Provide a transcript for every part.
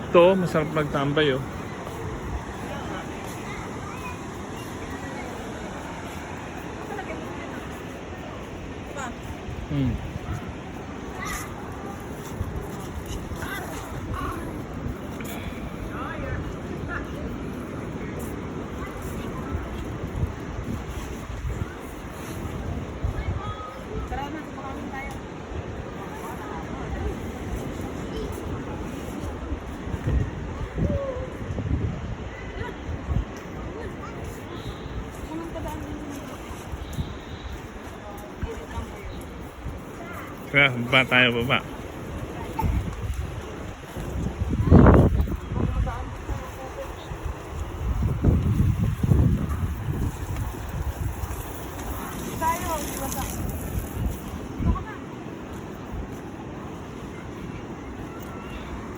to, masarap magtambay oh. Hmm. Kaya baba tayo, baba.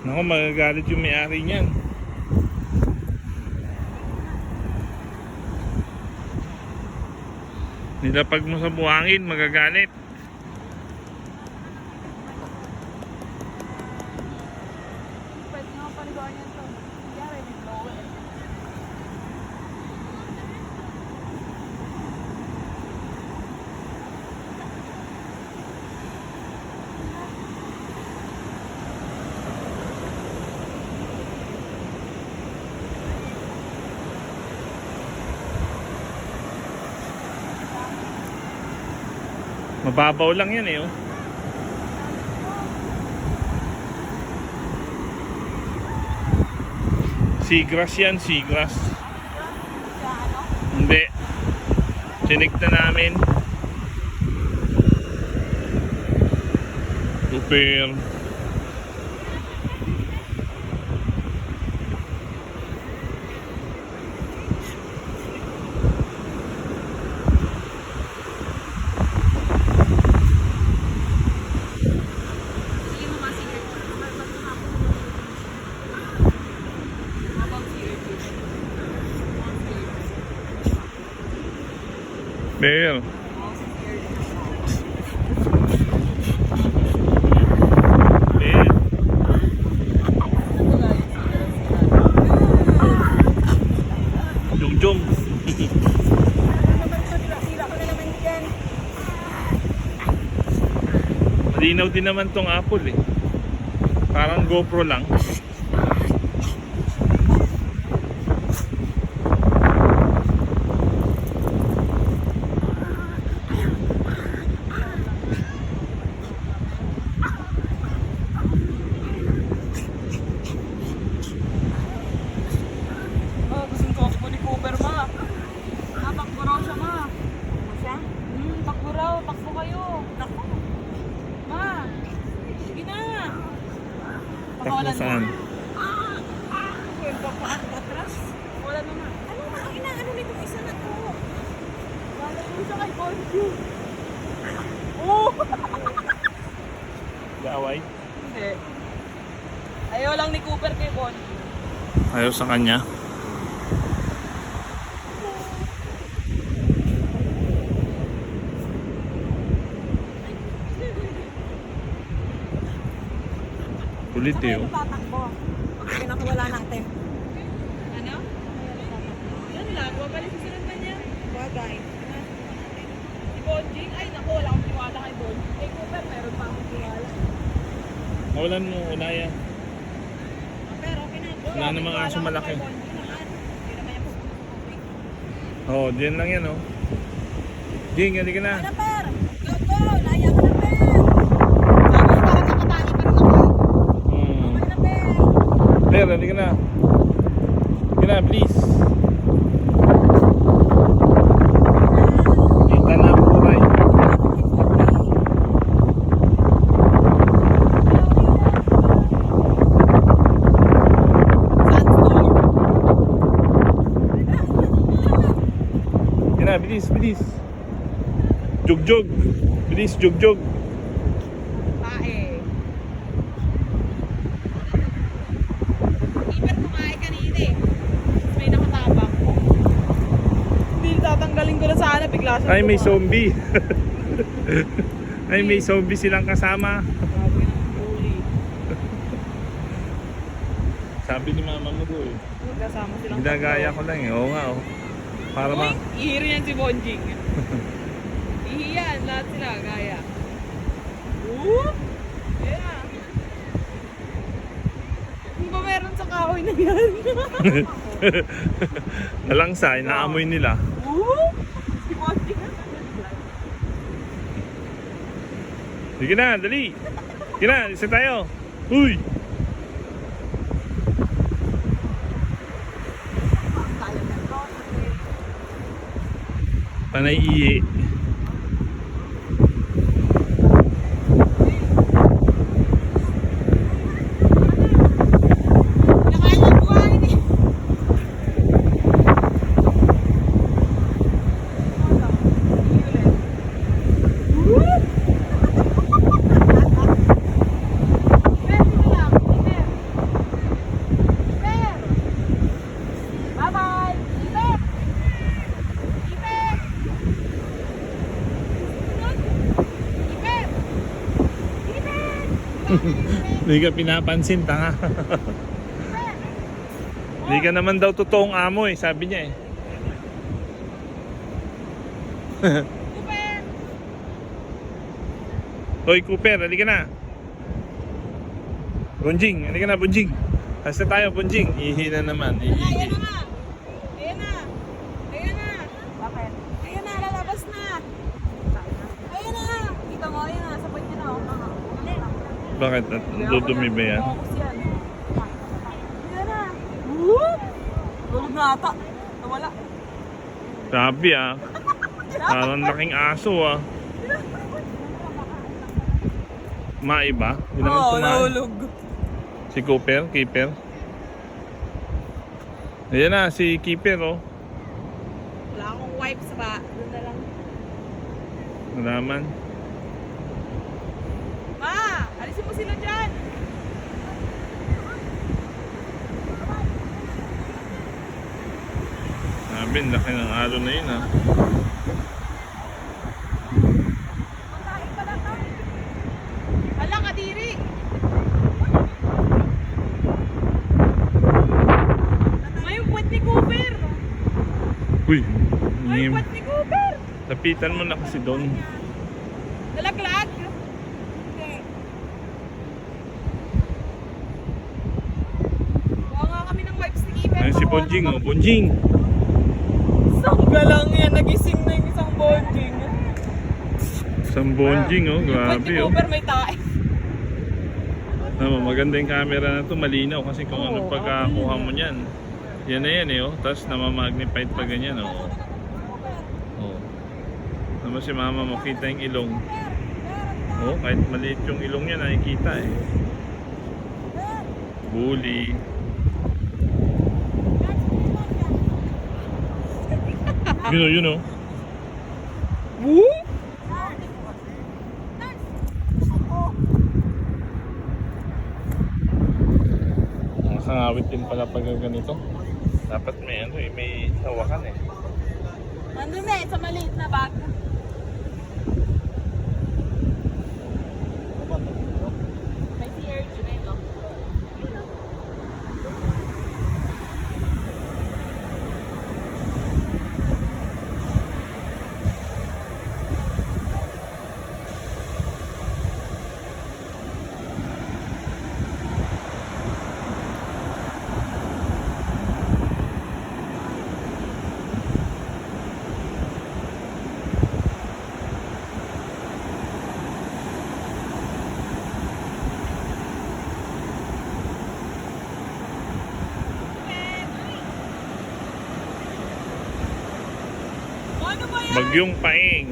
Naku, magagalit yung may-ari niyan. Nilapag mo sa buhangin, magagalit. Mababaw lang yan eh oh. Seagrass yan, seagrass. Hindi. Chinik na namin. Super. Bear. Bear. Jung-jung. Malinaw din naman tong apple eh. Parang GoPro lang. Takbo saan? Wala naman. Ano nga ang inaano nitong isa na to? Wala mo siya kay Bonju. Oh! Gaaway? Hindi. Ayaw lang ni Cooper kay Bonju. Ayaw sa kanya. Kulit eh oh. Tatakbo. Pag pinakawala natin. Ano? Yan lang. Wabalik sa sunod na niya. Bagay. Si Bonjing, ay naku, wala akong tiwala kay Bonjing. Kay Cooper, meron pa akong tiwala. Mawalan mo, unaya. Pero okay na. Wala namang aso malaki. Hindi naman yan po. Oo, diyan lang yan oh. Jing, halika na. Ano, Per? Go, go! Laya ka na, Per! Sabi ko, parang nakatali pa rin ako. Okay na, Per! Per, halika na. Halika na, please. Kita na, buray. Halika na, bilis, bilis. Jog-jog. Bilis, jog-jog. Pae. Iper kumain kanina eh. May nakatabang. Hindi tatanggalin ko na sana. Bigla siya. Ay, may zombie. Ay, may zombie silang kasama. Grabe ng huli. Sabi ni mama mo doon. Magkasama silang Ginagaya ko lang eh. Oo nga oh. Para Uy, ihiri yan si Bonjing. Ihiyan, lahat sila, gaya. Whoop! Ayan na. Ano ba meron sa kahoy na yan? Nalangsa, inaamoy nila. Whoop! Si Bonjing na. Sige na, dali. Sige na, isa tayo. Uy! Panay iye. Nakain ang buhayin eh. Whoop! Bye-bye! Iper! Iper! Iper! Iper! Hindi ka pinapansin, tanga. Hindi ka naman daw totoong amo eh, sabi niya eh. Iper! Hoy Cooper, halika na. Bonjing, halika na Bonjing. Hasta tayo Bonjing. Ihi na naman, Ayan ihi. na nga! Ayan na! Ayan na! Bakit? Ayan na, lalabas na! Ayan na! Kita mo, ayan na, sabay niya na. Bakit? At dudumi ba yan? Focus yan. Ayan na! Whoop! Tulog na ata. Nawala. Sabi ah. Parang laking aso ah. Maiba? Hindi naman Oo, tumahan. nahulog. Si Cooper, keeper. Ayan na, si keeper oh. Wala akong wipes ba? Doon na lang. Nalaman. Ma! Alisin mo sila dyan! Sabi, laki ng alo na yun ah. Hala, kadiri! May puwet ni Cooper! Uy, May puwet ni Cooper! lapitan mo na kasi doon. Nalaglag? Hindi. Kuha nga kami ng wipes ni Cooper. Ayun si Bonjing oh, Bonjing. Isang galang yan, nagising na yung isang Bonjing. Isang Bonjing oh, Puwet ni grabe oh. Cooper may tae. Tama, maganda yung camera na to, malinaw kasi kung ano Oo, pagkakuha mo niyan. Yan na yan eh oh, tapos namamagnified pa ganyan oh. Oh. Naman si mama makita yung ilong. Oh, kahit maliit yung ilong niya nakikita eh. Bully. Yun oh. Woo! Nakakangawit din pala pag ganito. Dapat may ano eh, may hawakan eh. Nandun na eh, sa maliit na bag. May si Erjo na yun, no? Ano ba yan? Bagyong Paeng.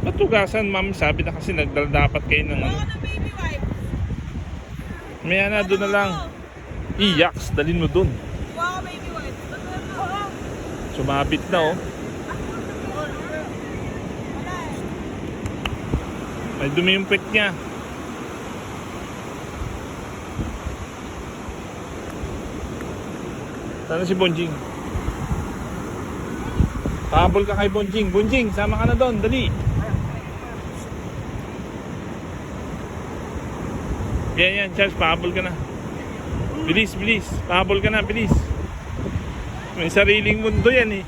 Patugasan ma'am, sabi na kasi dapat kayo ng ano. Kuha ka ng baby wipe. Maya na, doon na lang. Iyaks, dalhin mo doon. Kuha ka baby wipe. Kuha. Sumabit na oh. Wala eh. May dumi yung pet niya. Sana si Bonjing. Pahabol ka kay Bonjing. Bonjing, sama ka na doon. Dali. Yan, Charles. Pahabol ka na. Bilis, bilis. Pahabol ka na, bilis. May sariling mundo yan eh.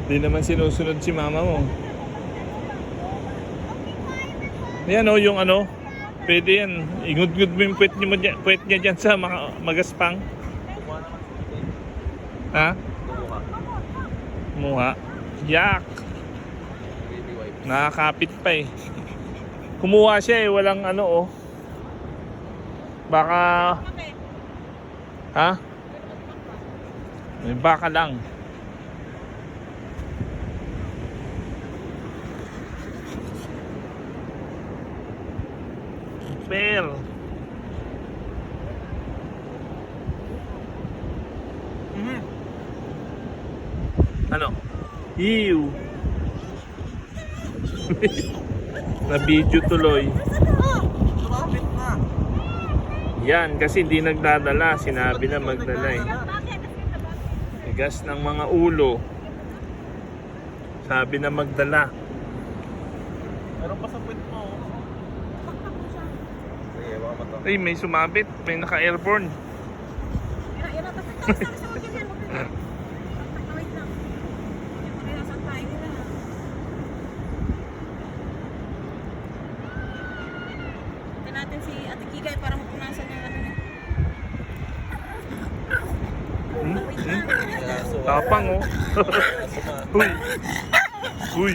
Di naman sinusunod si mama mo. Yan o, yung ano, pwede yan. Ingud-ngud mo yung puwet niya dyan sa magaspang. Ha? Muha. Yak! Nakakapit pa eh. Kumuha siya eh, walang ano oh. Baka... Ha? May baka lang. Bell. Ano? Ew. Na video tuloy. Yan, kasi hindi nagdadala. Sinabi na magdala eh. Tigas ng mga ulo. Sabi na magdala. Meron pa sa puwet mo. Ay, may sumabit. May naka-airborne. Natin si Ate Kigay para mapunasan yung ano niya. Tapang oh. Uy. Uy.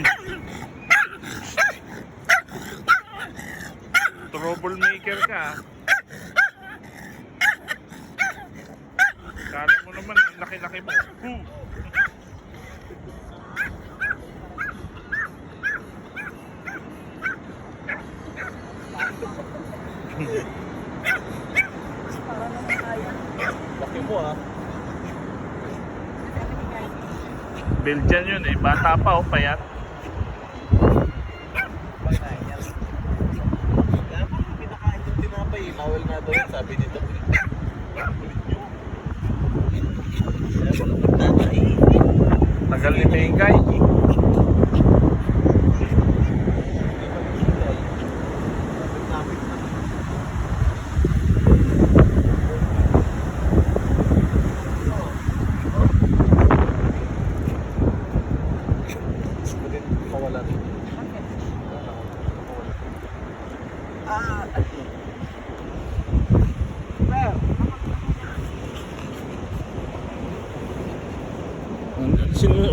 Troublemaker ka. Kala mo naman, ang laki-laki mo. Laki mo ah. Belgian yun eh, bata pa oh, payat. Kaya po, pinakain yung tinapay. Bawal nga daw yun, sabi nito. Tagal ni Mengay.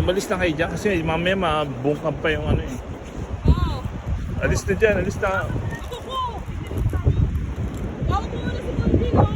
Umalis na kayo dyan kasi mamaya mabungkab pa yung ano eh. Oo. Alis na dyan, alis na. Gusto ko! Tawag mo muna si Bonjing, oh.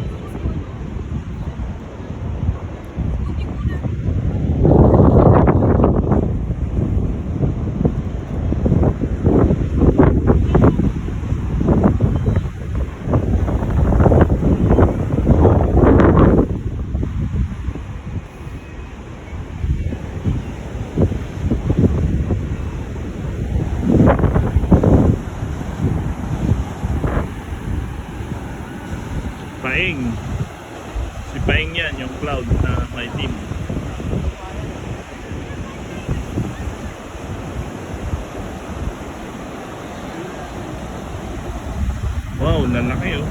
Paing. Si Paing yan, yung cloud na may team. Wow, lalaki oh.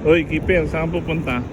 Hoy, Kiper, saan pupunta?